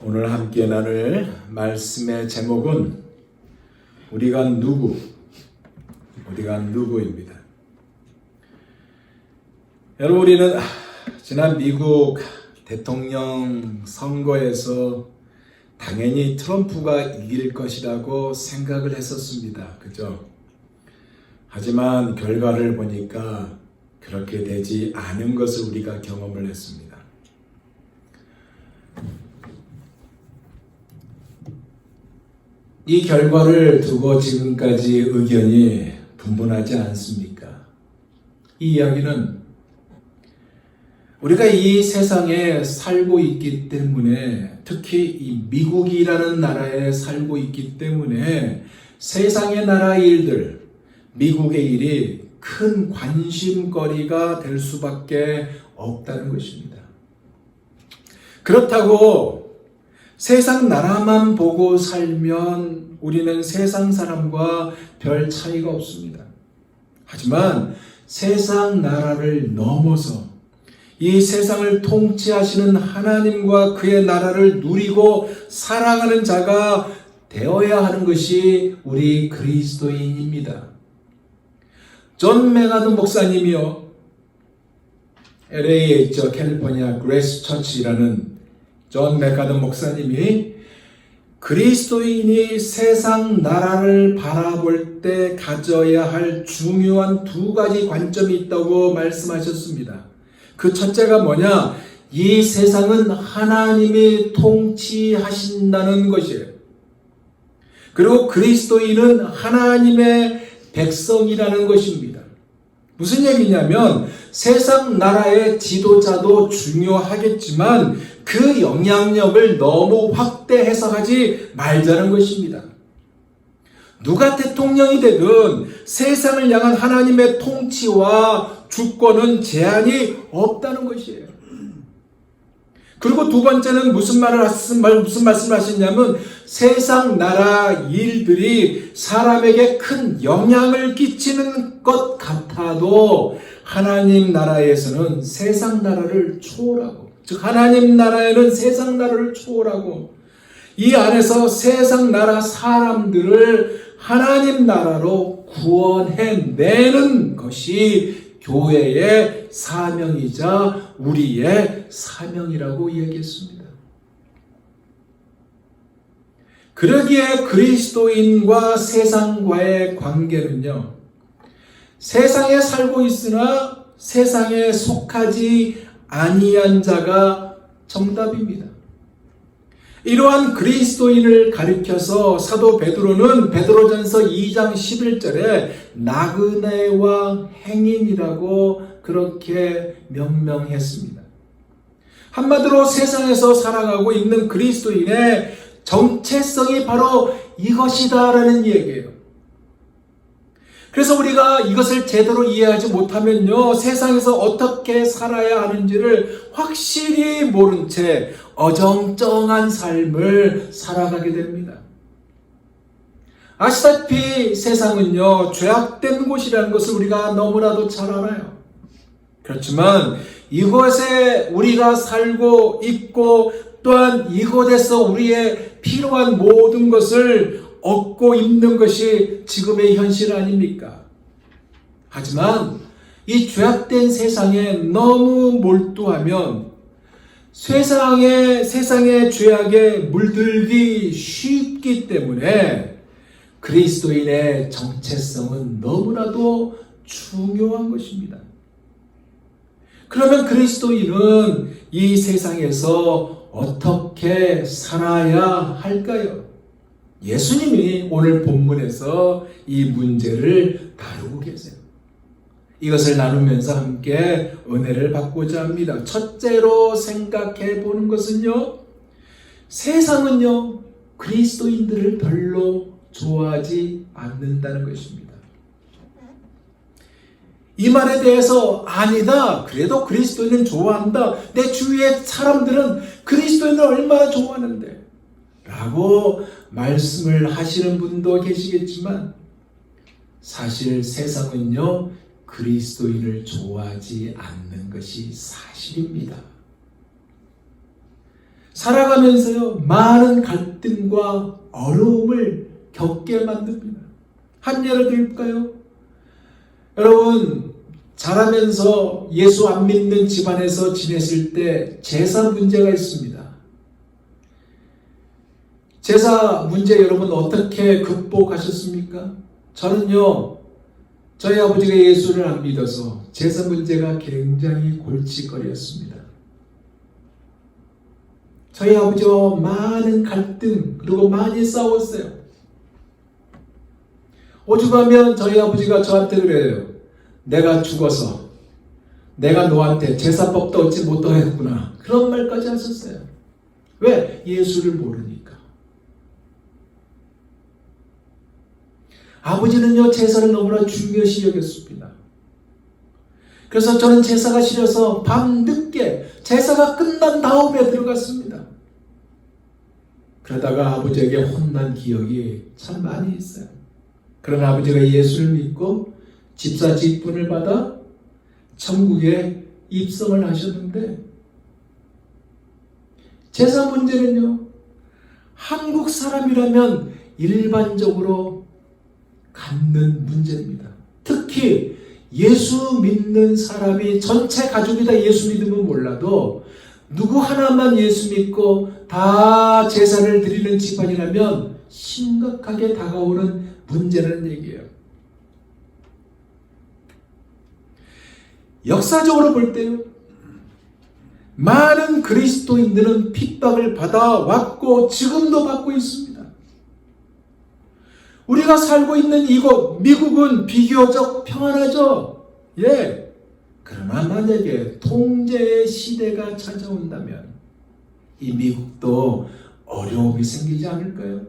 오늘 함께 나눌 말씀의 제목은 우리가 누구입니다. 여러분, 우리는 지난 미국 대통령 선거에서 당연히 트럼프가 이길 것이라고 생각을 했었습니다. 그죠? 하지만 결과를 보니까 그렇게 되지 않은 것을 우리가 경험을 했습니다. 이 결과를 두고 지금까지 의견이 분분하지 않습니까? 이 이야기는 우리가 이 세상에 살고 있기 때문에, 특히 이 미국이라는 나라에 살고 있기 때문에 세상의 나라 일들, 미국의 일이 큰 관심거리가 될 수밖에 없다는 것입니다. 그렇다고 세상 나라만 보고 살면 우리는 세상 사람과 별 차이가 없습니다. 하지만 세상 나라를 넘어서 이 세상을 통치하시는 하나님과 그의 나라를 누리고 사랑하는 자가 되어야 하는 것이 우리 그리스도인입니다. 존 메가드 목사님이요, LA에 있죠. 캘리포니아 그레이스 처치라는 존 메가드 목사님이 그리스도인이 세상 나라를 바라볼 때 가져야 할 중요한 두 가지 관점이 있다고 말씀하셨습니다. 그 첫째가 뭐냐? 이 세상은 하나님이 통치하신다는 것이에요. 그리고 그리스도인은 하나님의 백성이라는 것입니다. 무슨 얘기냐면 세상 나라의 지도자도 중요하겠지만 그 영향력을 너무 확대 해석하지 말자는 것입니다. 누가 대통령이 되든 세상을 향한 하나님의 통치와 주권은 제한이 없다는 것이에요. 그리고 두 번째는 무슨 말씀을 하셨냐면 세상 나라 일들이 사람에게 큰 영향을 끼치는 것 같아도 하나님 나라에서는 세상 나라를 초월하고, 즉 하나님 나라에는 세상 나라를 초월하고 이 안에서 세상 나라 사람들을 하나님 나라로 구원해내는 것이 교회의 사명이자 우리의 사명이라고 이야기했습니다. 그러기에 그리스도인과 세상과의 관계는요, 세상에 살고 있으나 세상에 속하지 아니한 자가 정답입니다. 이러한 그리스도인을 가리켜서 사도 베드로는 베드로전서 2장 11절에 나그네와 행인이라고 그렇게 명명했습니다. 한마디로 세상에서 살아가고 있는 그리스도인의 정체성이 바로 이것이다라는 얘기예요. 그래서 우리가 이것을 제대로 이해하지 못하면요, 세상에서 어떻게 살아야 하는지를 확실히 모른 채 어정쩡한 삶을 살아가게 됩니다. 아시다시피 세상은요, 죄악된 곳이라는 것을 우리가 너무나도 잘 알아요. 그렇지만 이곳에 우리가 살고 있고 또한 이곳에서 우리의 필요한 모든 것을 얻고 있는 것이 지금의 현실 아닙니까? 하지만 이 죄악된 세상에 너무 몰두하면 세상의 죄악에 물들기 쉽기 때문에 그리스도인의 정체성은 너무나도 중요한 것입니다. 그러면 그리스도인은 이 세상에서 어떻게 살아야 할까요? 예수님이 오늘 본문에서 이 문제를 다루고 계세요. 이것을 나누면서 함께 은혜를 받고자 합니다. 첫째로 생각해 보는 것은요, 세상은요, 그리스도인들을 별로 좋아하지 않는다는 것입니다. 이 말에 대해서 아니다, 그래도 그리스도인은 좋아한다, 내 주위의 사람들은 그리스도인을 얼마나 좋아하는데 라고 말씀을 하시는 분도 계시겠지만 사실 세상은요, 그리스도인을 좋아하지 않는 것이 사실입니다. 살아가면서요, 많은 갈등과 어려움을 겪게 만듭니다. 한 예를 들까요? 여러분, 자라면서 예수 안 믿는 집안에서 지냈을 때 제사 문제가 있습니다. 제사 문제 여러분 어떻게 극복하셨습니까? 저는요, 저희 아버지가 예수를 안 믿어서 제사 문제가 굉장히 골칫거리였습니다. 저희 아버지와 많은 갈등, 그리고 많이 싸웠어요. 오죽하면 저희 아버지가 저한테 그래요. 내가 죽어서 내가 너한테 제사법도 얻지 못하겠구나. 그런 말까지 하셨어요. 왜? 예수를 모르니까. 아버지는요, 제사를 너무나 중요시 여겼습니다. 그래서 저는 제사가 싫어서 밤늦게 제사가 끝난 다음에 들어갔습니다. 그러다가 아버지에게 혼난 기억이 참 많이 있어요. 그러나 아버지가 예수를 믿고 집사 직분을 받아 천국에 입성을 하셨는데, 제사 문제는요, 한국 사람이라면 일반적으로 갖는 문제입니다. 특히 예수 믿는 사람이 전체 가족이 다 예수 믿으면 몰라도 누구 하나만 예수 믿고 다 제사를 드리는 집안이라면 심각하게 다가오는 문제라는 얘기예요. 역사적으로 볼 때요, 많은 그리스도인들은 핍박을 받아왔고 지금도 받고 있습니다. 우리가 살고 있는 이곳 미국은 비교적 평안하죠. 예. 그러나 만약에 통제의 시대가 찾아온다면 이 미국도 어려움이 생기지 않을까요?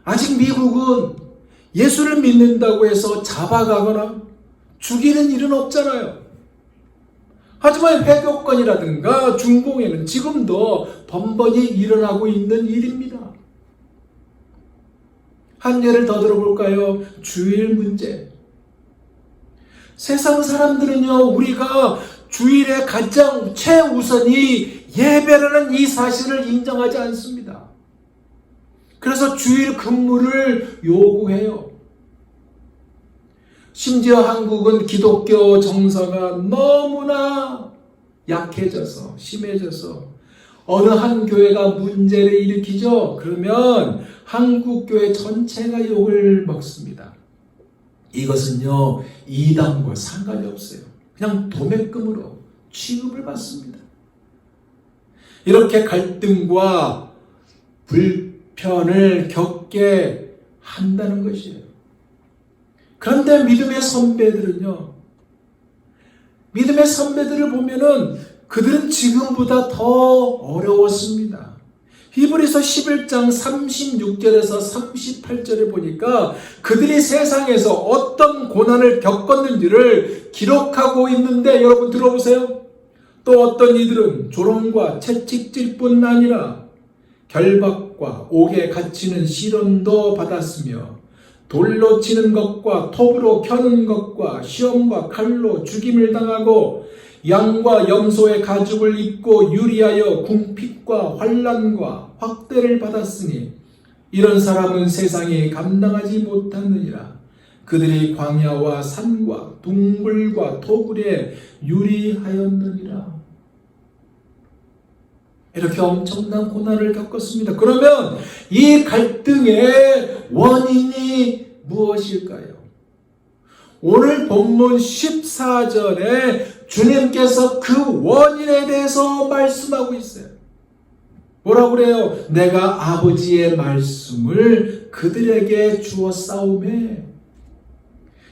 아직 미국은 예수를 믿는다고 해서 잡아가거나 죽이는 일은 없잖아요. 하지만 회교권이라든가 중공에는 지금도 번번이 일어나고 있는 일입니다. 한 예를 더 들어볼까요? 주일 문제. 세상 사람들은요, 우리가 주일에 가장 최우선이 예배라는 이 사실을 인정하지 않습니다. 그래서 주일 근무를 요구해요. 심지어 한국은 기독교 정서가 너무나 약해져서, 심해져서 어느 한 교회가 문제를 일으키죠. 그러면 한국 교회 전체가 욕을 먹습니다. 이것은요, 이단과 상관이 없어요. 그냥 도매금으로 취급을 받습니다. 이렇게 갈등과 불편을 겪게 한다는 것이에요. 그런데 믿음의 선배들은요, 믿음의 선배들을 보면은 그들은 지금보다 더 어려웠습니다. 히브리서 11장 36절에서 38절에 보니까 그들이 세상에서 어떤 고난을 겪었는지를 기록하고 있는데, 여러분 들어보세요. 또 어떤 이들은 조롱과 채찍질 뿐 아니라 결박과 옥에 갇히는 시련도 받았으며 돌로 치는 것과 톱으로 켜는 것과 시험과 칼로 죽임을 당하고 양과 염소의 가죽을 입고 유리하여 궁핍과 환난과 확대를 받았으니 이런 사람은 세상이 감당하지 못하느니라. 그들이 광야와 산과 동굴과 토굴에 유리하였느니라. 이렇게 엄청난 고난을 겪었습니다. 그러면 이 갈등의 원인이 무엇일까요? 오늘 본문 14절에 주님께서 그 원인에 대해서 말씀하고 있어요. 뭐라고 그래요? 내가 아버지의 말씀을 그들에게 주었사오매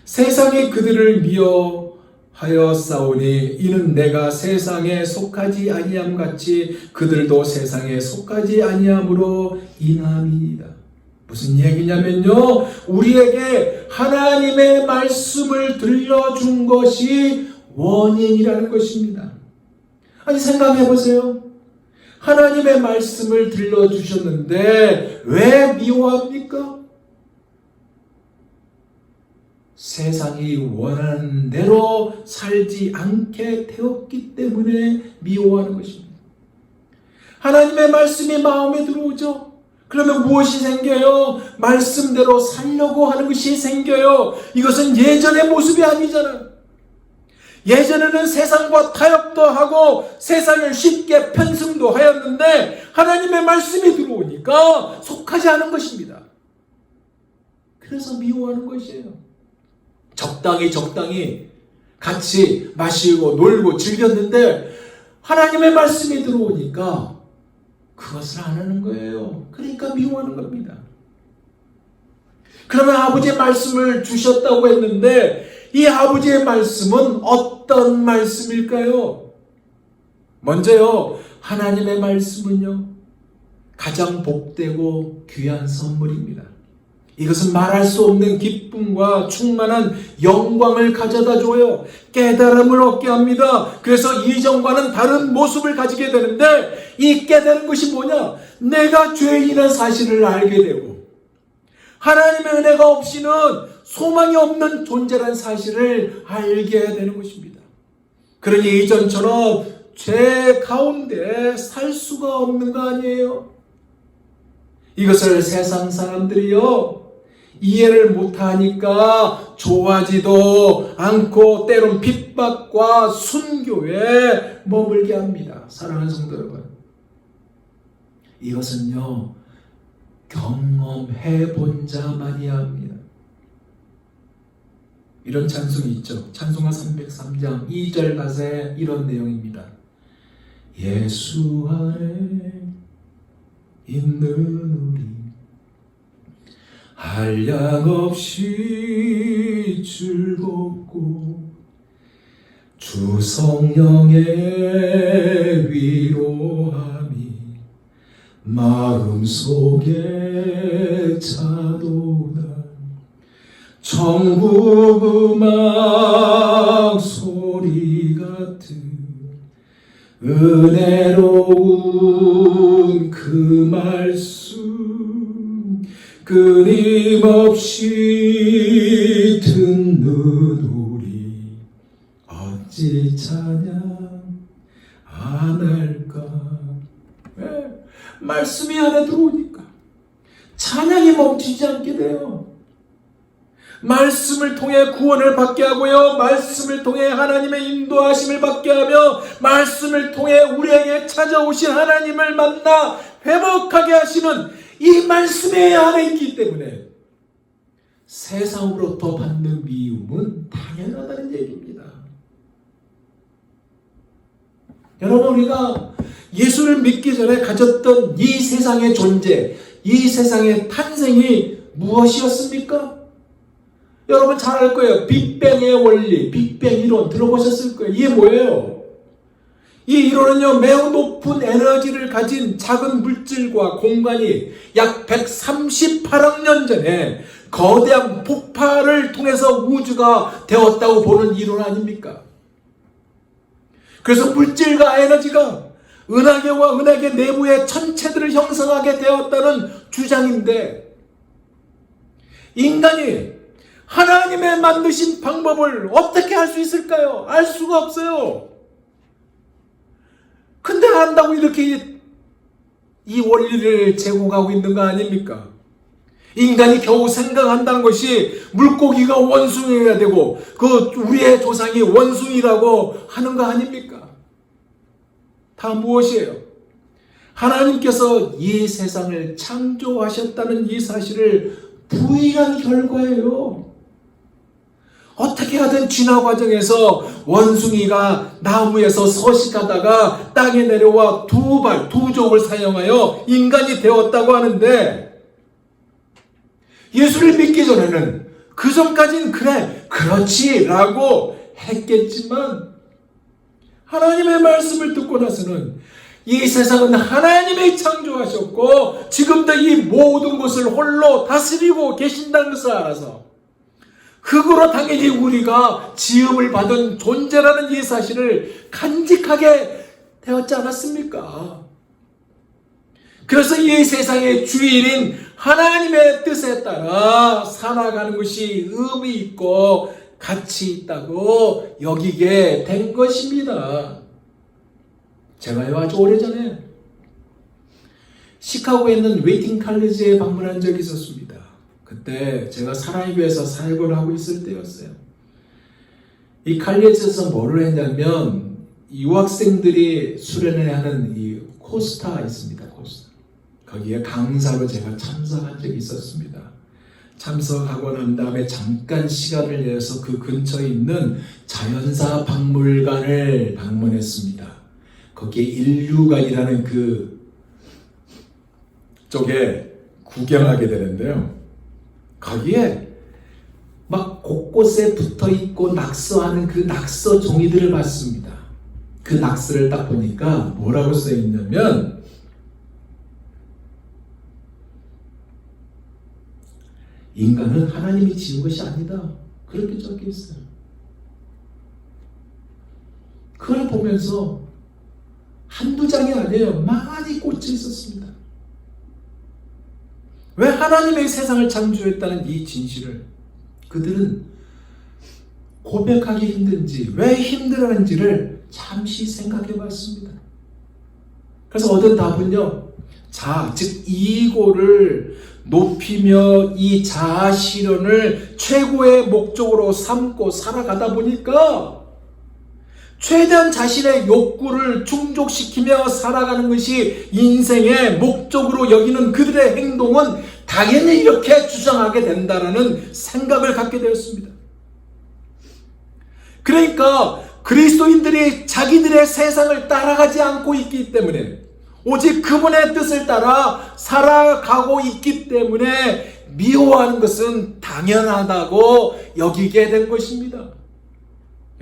세상이 그들을 미워하여 싸우니 이는 내가 세상에 속하지 아니함 같이 그들도 세상에 속하지 아니함으로 인함이니이다. 무슨 얘기냐면요, 우리에게 하나님의 말씀을 들려준 것이 원인이라는 것입니다. 아니, 생각해 보세요. 하나님의 말씀을 들려주셨는데 왜 미워합니까? 세상이 원하는 대로 살지 않게 되었기 때문에 미워하는 것입니다. 하나님의 말씀이 마음에 들어오죠. 그러면 무엇이 생겨요? 말씀대로 살려고 하는 것이 생겨요. 이것은 예전의 모습이 아니잖아요. 예전에는 세상과 타협도 하고 세상을 쉽게 편승도 하였는데 하나님의 말씀이 들어오니까 속하지 않은 것입니다. 그래서 미워하는 것이에요. 적당히 같이 마시고 놀고 즐겼는데 하나님의 말씀이 들어오니까 그것을 안 하는 거예요. 그러니까 미워하는 겁니다. 그러면 아버지의 말씀을 주셨다고 했는데 이 아버지의 말씀은 어떤 말씀일까요? 먼저요, 하나님의 말씀은요, 가장 복되고 귀한 선물입니다. 이것은 말할 수 없는 기쁨과 충만한 영광을 가져다 줘요. 깨달음을 얻게 합니다. 그래서 이전과는 다른 모습을 가지게 되는데 이 깨달은 것이 뭐냐? 내가 죄인이라는 사실을 알게 되고 하나님의 은혜가 없이는 소망이 없는 존재라는 사실을 알게 되는 것입니다. 그러니 이전처럼 죄 가운데 살 수가 없는 거 아니에요? 이것을 세상 사람들이요, 이해를 못하니까 좋아하지도 않고 때론 핍박과 순교에 머물게 합니다. 사랑하는 성도 여러분, 이것은요 경험해 본 자만이 합니다. 이런 찬송이 있죠. 찬송가 303장 2절 가사에 이런 내용입니다. 예수 안에 있는 우리 한량없이 즐겁고 주 성령의 위로함이 마음속에 차도다. 천국 음악 소리 같은 은혜로운 그 말씀 끊임없이 듣는 우리 어찌 찬양 안 할까? 왜? 말씀이 안에 들어오니까 찬양이 멈추지 않게 돼요. 말씀을 통해 구원을 받게 하고요, 말씀을 통해 하나님의 인도하심을 받게 하며 말씀을 통해 우리에게 찾아오신 하나님을 만나 회복하게 하시는 이 말씀의 안에 있기 때문에 세상으로부터 받는 미움은 당연하다는 얘기입니다. 여러분, 우리가 예수를 믿기 전에 가졌던 이 세상의 존재, 이 세상의 탄생이 무엇이었습니까? 여러분 잘 알 거예요. 빅뱅의 원리, 빅뱅 이론 들어보셨을 거예요. 이게 뭐예요? 이 이론은요, 매우 높은 에너지를 가진 작은 물질과 공간이 약 138억 년 전에 거대한 폭발을 통해서 우주가 되었다고 보는 이론 아닙니까? 그래서 물질과 에너지가 은하계와 은하계 내부의 천체들을 형성하게 되었다는 주장인데, 인간이 하나님의 만드신 방법을 어떻게 할 수 있을까요? 알 수가 없어요. 근데 안다고 이렇게 이 원리를 제공하고 있는 거 아닙니까? 인간이 겨우 생각한다는 것이 물고기가 원숭이가 되고 그 우리의 조상이 원숭이라고 하는 거 아닙니까? 다 무엇이에요? 하나님께서 이 세상을 창조하셨다는 이 사실을 부인한 결과예요. 어떻게 하든 진화 과정에서 원숭이가 나무에서 서식하다가 땅에 내려와 두 족을 사용하여 인간이 되었다고 하는데, 예수를 믿기 전에는 그 전까지는 그래, 그렇지 라고 했겠지만 하나님의 말씀을 듣고 나서는 이 세상은 하나님이 창조하셨고 지금도 이 모든 것을 홀로 다스리고 계신다는 것을 알아서 흙으로 당연히 우리가 지음을 받은 존재라는 이 사실을 간직하게 되었지 않았습니까? 그래서 이 세상의 주인인 하나님의 뜻에 따라 살아가는 것이 의미 있고 가치 있다고 여기게 된 것입니다. 제가요 아주 오래전에 시카고에 있는 웨이팅 칼리지에 방문한 적이 있었습니다. 그때 제가 사랑의 교회에서 사역을 하고 있을 때였어요. 이 칼리지에서 뭐를 했냐면 유학생들이 수련회 하는 이 코스타 있습니다. 코스타. 거기에 강사로 제가 참석한 적이 있었습니다. 참석하고 난 다음에 잠깐 시간을 내서 그 근처에 있는 자연사 박물관을 방문했습니다. 거기에 인류관이라는 그 쪽에 구경하게 되는데요. 거기에 막 곳곳에 붙어 있고 낙서하는 그 낙서 종이들을 봤습니다. 그 낙서를 딱 보니까 뭐라고 써 있냐면 인간은 하나님이 지은 것이 아니다. 그렇게 적혀 있어요. 그걸 보면서 한두 장이 아니에요. 많이 꽂혀 있었습니다. 왜 하나님의 세상을 창조했다는 이 진실을 그들은 고백하기 힘든지 왜 힘들어하는지를 잠시 생각해 봤습니다. 그래서 얻은 답은요. 즉 이고를 높이며 이 자아 실현을 최고의 목적으로 삼고 살아가다 보니까 최대한 자신의 욕구를 충족시키며 살아가는 것이 인생의 목적으로 여기는 그들의 행동은 당연히 이렇게 주장하게 된다는 생각을 갖게 되었습니다. 그러니까 그리스도인들이 자기들의 세상을 따라가지 않고 있기 때문에 오직 그분의 뜻을 따라 살아가고 있기 때문에 미워하는 것은 당연하다고 여기게 된 것입니다.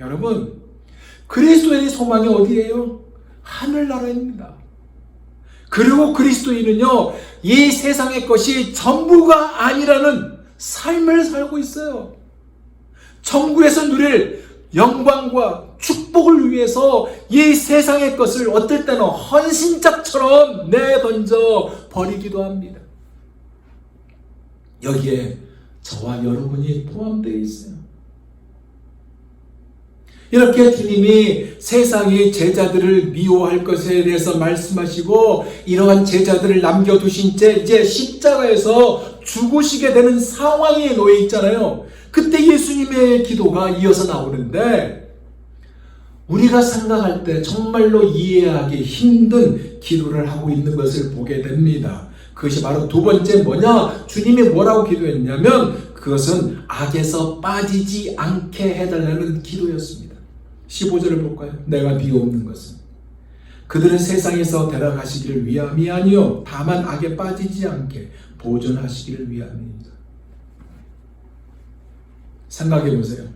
여러분, 그리스도인의 소망이 어디예요? 하늘나라입니다. 그리고 그리스도인은요, 이 세상의 것이 전부가 아니라는 삶을 살고 있어요. 천국에서 누릴 영광과 축복을 위해서 이 세상의 것을 어떨 때는 헌신짝처럼 내던져 버리기도 합니다. 여기에 저와 여러분이 포함되어 있어요. 이렇게 주님이 세상이 제자들을 미워할 것에 대해서 말씀하시고 이러한 제자들을 남겨두신 채 이제 십자가에서 죽으시게 되는 상황에 놓여 있잖아요. 그때 예수님의 기도가 이어서 나오는데 우리가 생각할 때 정말로 이해하기 힘든 기도를 하고 있는 것을 보게 됩니다. 그것이 바로 두 번째 뭐냐? 주님이 뭐라고 기도했냐면 그것은 악에서 빠지지 않게 해달라는 기도였습니다. 15절을 볼까요? 내가 비옵는 것은 그들은 세상에서 데려가시기를 위함이 아니요 다만 악에 빠지지 않게 보존하시기를 위함입니다. 생각해 보세요.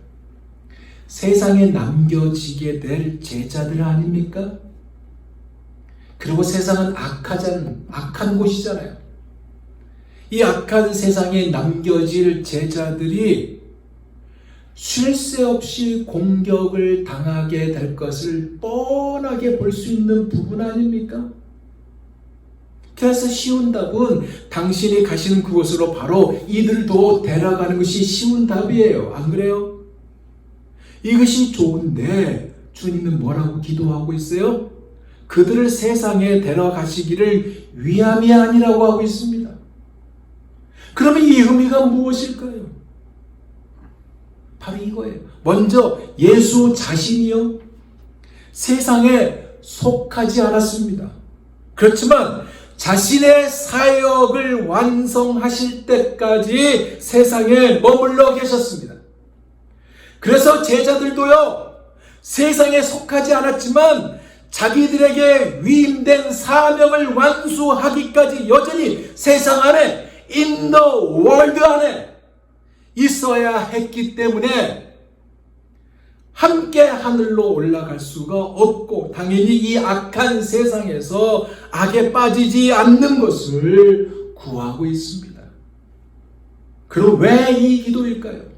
세상에 남겨지게 될 제자들 아닙니까? 그리고 세상은 악한 곳이잖아요. 이 악한 세상에 남겨질 제자들이 쉴 새 없이 공격을 당하게 될 것을 뻔하게 볼 수 있는 부분 아닙니까? 그래서 쉬운 답은 당신이 가시는 그곳으로 바로 이들도 데려가는 것이 쉬운 답이에요. 안 그래요? 이것이 좋은데 주님은 뭐라고 기도하고 있어요? 그들을 세상에 데려가시기를 위함이 아니라고 하고 있습니다. 그러면 이 의미가 무엇일까요? 바로 이거예요. 먼저 예수 자신이요 세상에 속하지 않았습니다. 그렇지만 자신의 사역을 완성하실 때까지 세상에 머물러 계셨습니다. 그래서 제자들도요 세상에 속하지 않았지만 자기들에게 위임된 사명을 완수하기까지 여전히 세상 안에 in the world 안에 있어야 했기 때문에 함께 하늘로 올라갈 수가 없고 당연히 이 악한 세상에서 악에 빠지지 않는 것을 구하고 있습니다. 그럼 왜 이 기도일까요?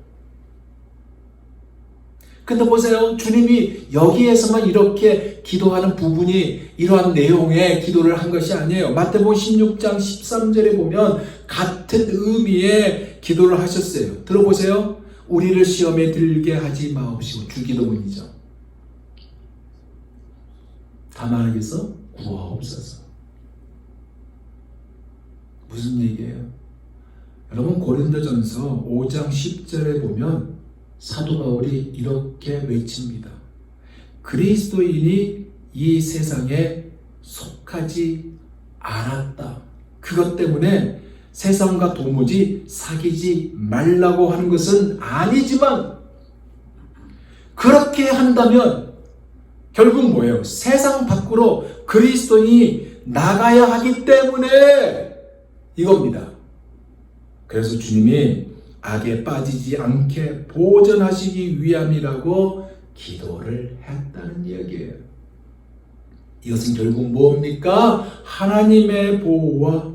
근데 보세요. 주님이 여기에서만 이렇게 기도하는 부분이 이러한 내용의 기도를 한 것이 아니에요. 마태복음 16장 13절에 보면 같은 의미의 기도를 하셨어요. 들어보세요. 우리를 시험에 들게 하지 마옵시고, 주기도문이죠. 다만 하겠어? 구하옵소서. 무슨 얘기예요? 여러분, 고린도전서 5장 10절에 보면 사도 바울이 이렇게 외칩니다. 그리스도인이 이 세상에 속하지 않았다. 그것 때문에 세상과 도무지 사귀지 말라고 하는 것은 아니지만, 그렇게 한다면 결국 뭐예요? 세상 밖으로 그리스도인이 나가야 하기 때문에 이겁니다. 그래서 주님이 악에 빠지지 않게 보전하시기 위함이라고 기도를 했다는 이야기예요. 이것은 결국 뭡니까? 하나님의 보호와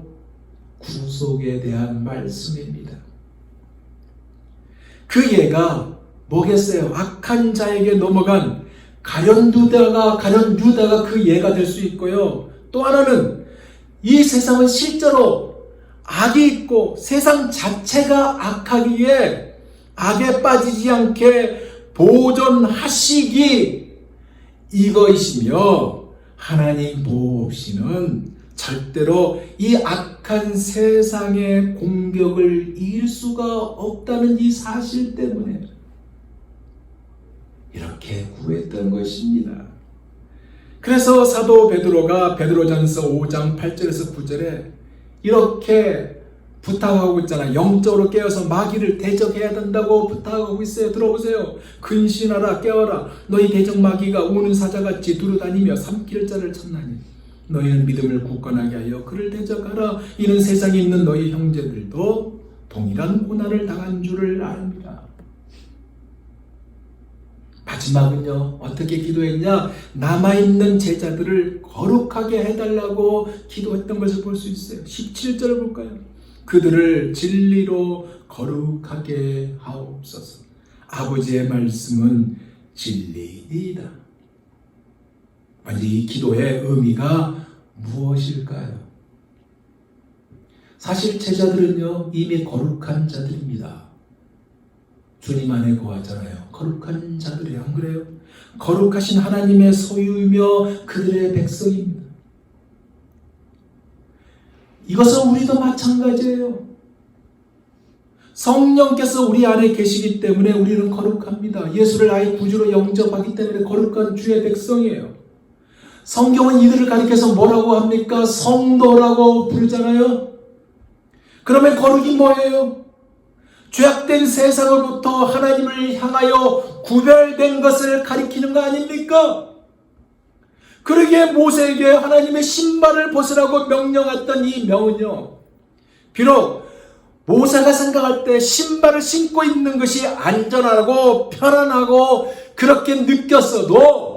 구속에 대한 말씀입니다. 그 예가 뭐겠어요? 악한 자에게 넘어간 가련 유다가 그 예가 될 수 있고요. 또 하나는 이 세상은 실제로 악이 있고 세상 자체가 악하기에 악에 빠지지 않게 보존하시기, 이것이며 하나님 보호 없이는 절대로 이 악한 세상의 공격을 이길 수가 없다는 이 사실 때문에 이렇게 구했던 것입니다. 그래서 사도 베드로가 베드로전서 5장 8절에서 9절에 이렇게 부탁하고 있잖아요. 영적으로 깨어서 마귀를 대적해야 된다고 부탁하고 있어요. 들어보세요. 근신하라, 깨어라. 너희 대적 마귀가 우는 사자같이 두루다니며 삼킬 자를 찾나니 너희는 믿음을 굳건하게 하여 그를 대적하라. 이는 세상에 있는 너희 형제들도 동일한 고난을 당한 줄을 압니다. 마지막은요, 어떻게 기도했냐? 남아있는 제자들을 거룩하게 해달라고 기도했던 것을 볼 수 있어요. 17절을 볼까요? 그들을 진리로 거룩하게 하옵소서. 아버지의 말씀은 진리이다. 이 기도의 의미가 무엇일까요? 사실 제자들은요, 이미 거룩한 자들입니다. 주님 안에 거하잖아요. 거룩한 자들이, 안 그래요? 거룩하신 하나님의 소유이며 그들의 백성입니다. 이것은 우리도 마찬가지예요. 성령께서 우리 안에 계시기 때문에 우리는 거룩합니다. 예수를 나의 구주로 영접하기 때문에 거룩한 주의 백성이에요. 성경은 이들을 가리켜서 뭐라고 합니까? 성도라고 부르잖아요. 그러면 거룩이 뭐예요? 죄악된 세상으로부터 하나님을 향하여 구별된 것을 가리키는 거 아닙니까? 그러기에 모세에게 하나님의 신발을 벗으라고 명령했던 이 명은요, 비록 모세가 생각할 때 신발을 신고 있는 것이 안전하고 편안하고 그렇게 느꼈어도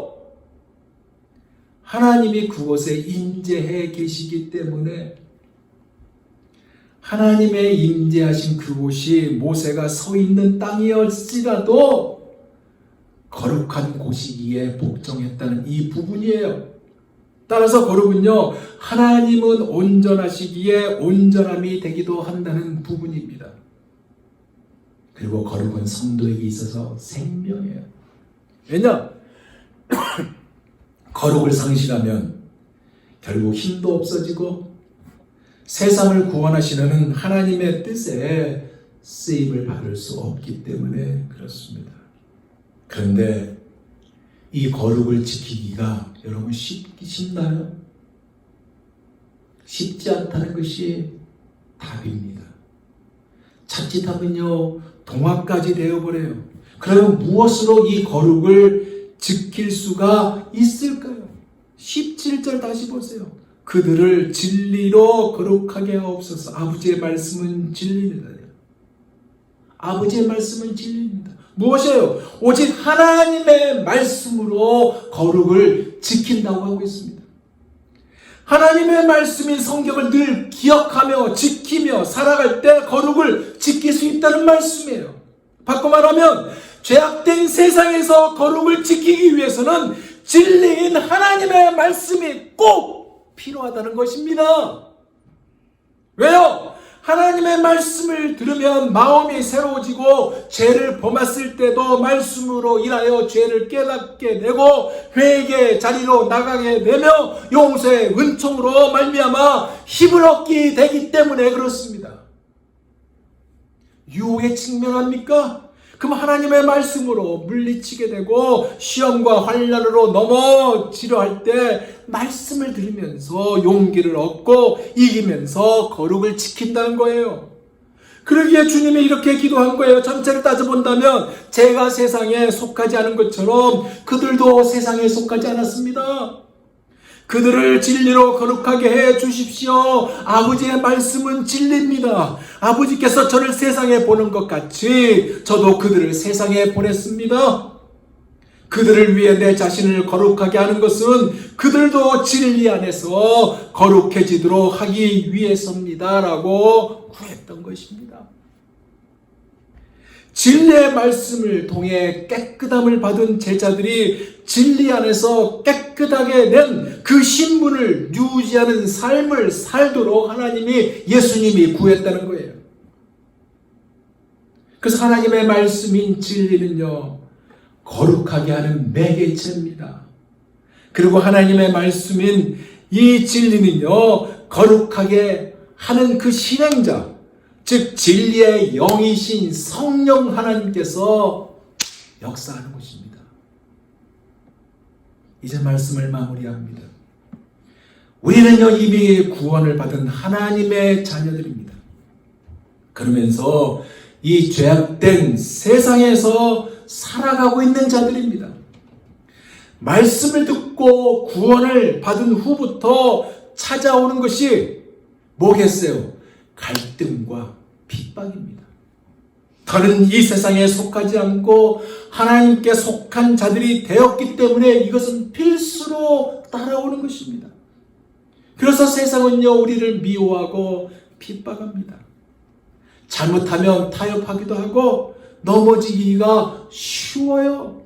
하나님이 그곳에 임재해 계시기 때문에, 하나님의 임재하신 그곳이 모세가 서 있는 땅이었을지라도 거룩한 곳이기에 복종했다는 이 부분이에요. 따라서 거룩은요, 하나님은 온전하시기에 온전함이 되기도 한다는 부분입니다. 그리고 거룩은 성도에게 있어서 생명이에요. 왜냐? 거룩을 상실하면 결국 힘도 없어지고 세상을 구원하시는 하나님의 뜻에 쓰임을 받을 수 없기 때문에 그렇습니다. 그런데 이 거룩을 지키기가 여러분 쉽나요? 쉽지 않다는 것이 답입니다. 자칫하면요, 동화까지 되어버려요. 그러면 무엇으로 이 거룩을 지킬 수가 있을까요? 17절 다시 보세요. 그들을 진리로 거룩하게 하옵소서. 아버지의 말씀은 진리입니다. 아버지의 말씀은 진리입니다. 무엇이에요? 오직 하나님의 말씀으로 거룩을 지킨다고 하고 있습니다. 하나님의 말씀인 성경을 늘 기억하며 지키며 살아갈 때 거룩을 지킬 수 있다는 말씀이에요. 바꿔 말하면 죄악된 세상에서 거룩을 지키기 위해서는 진리인 하나님의 말씀이 꼭 필요하다는 것입니다. 왜요? 하나님의 말씀을 들으면 마음이 새로워지고 죄를 범했을 때도 말씀으로 인하여 죄를 깨닫게 되고 회개의 자리로 나가게 되며 용서의 은총으로 말미암아 힘을 얻게 되기 때문에 그렇습니다. 유혹에 직면합니까? 그럼 하나님의 말씀으로 물리치게 되고 시험과 환난으로 넘어지려 할 때 말씀을 들으면서 용기를 얻고 이기면서 거룩을 지킨다는 거예요. 그러기에 주님이 이렇게 기도한 거예요. 전체를 따져본다면 제가 세상에 속하지 않은 것처럼 그들도 세상에 속하지 않았습니다. 그들을 진리로 거룩하게 해 주십시오. 아버지의 말씀은 진리입니다. 아버지께서 저를 세상에 보는 것 같이 저도 그들을 세상에 보냈습니다. 그들을 위해 내 자신을 거룩하게 하는 것은 그들도 진리 안에서 거룩해지도록 하기 위해서입니다. 라고 구했던 것입니다. 진리의 말씀을 통해 깨끗함을 받은 제자들이 진리 안에서 깨끗하게 된 그 신분을 유지하는 삶을 살도록 예수님이 구했다는 거예요. 그래서 하나님의 말씀인 진리는요, 거룩하게 하는 매개체입니다. 그리고 하나님의 말씀인 이 진리는요, 거룩하게 하는 그 실행자, 즉 진리의 영이신 성령 하나님께서 역사하는 것입니다. 이제 말씀을 마무리합니다. 우리는요, 이미 구원을 받은 하나님의 자녀들입니다. 그러면서 이 죄악된 세상에서 살아가고 있는 자들입니다. 말씀을 듣고 구원을 받은 후부터 찾아오는 것이 뭐겠어요? 갈등과 핍박입니다. 더는 이 세상에 속하지 않고 하나님께 속한 자들이 되었기 때문에 이것은 필수로 따라오는 것입니다. 그래서 세상은요, 우리를 미워하고 핍박합니다. 잘못하면 타협하기도 하고 넘어지기가 쉬워요.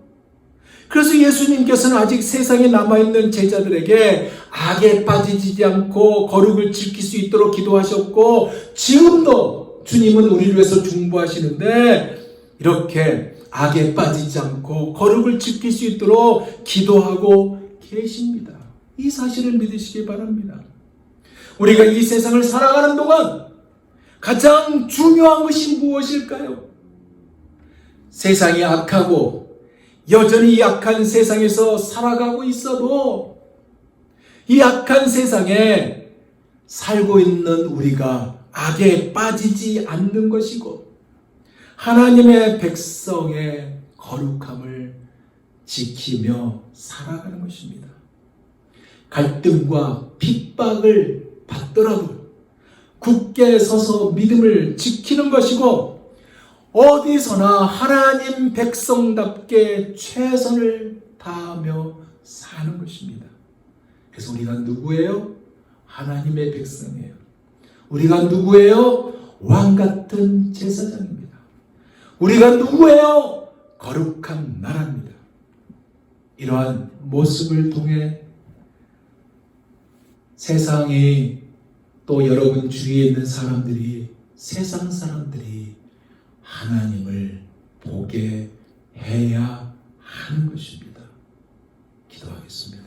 그래서 예수님께서는 아직 세상에 남아있는 제자들에게 악에 빠지지 않고 거룩을 지킬 수 있도록 기도하셨고, 지금도 주님은 우리를 위해서 중보하시는데 이렇게 악에 빠지지 않고 거룩을 지킬 수 있도록 기도하고 계십니다. 이 사실을 믿으시기 바랍니다. 우리가 이 세상을 살아가는 동안 가장 중요한 것이 무엇일까요? 세상이 악하고 여전히 약한 세상에서 살아가고 있어도 이 악한 세상에 살고 있는 우리가 악에 빠지지 않는 것이고 하나님의 백성의 거룩함을 지키며 살아가는 것입니다. 갈등과 핍박을 받더라도 굳게 서서 믿음을 지키는 것이고 어디서나 하나님 백성답게 최선을 다하며 사는 것입니다. 그래서 우리가 누구예요? 하나님의 백성이에요. 우리가 누구예요? 왕같은 제사장입니다. 우리가 누구예요? 거룩한 나라입니다. 이러한 모습을 통해 세상이 또 여러분 주위에 있는 사람들이, 세상 사람들이 하나님을 보게 해야 하는 것입니다. 기도하겠습니다.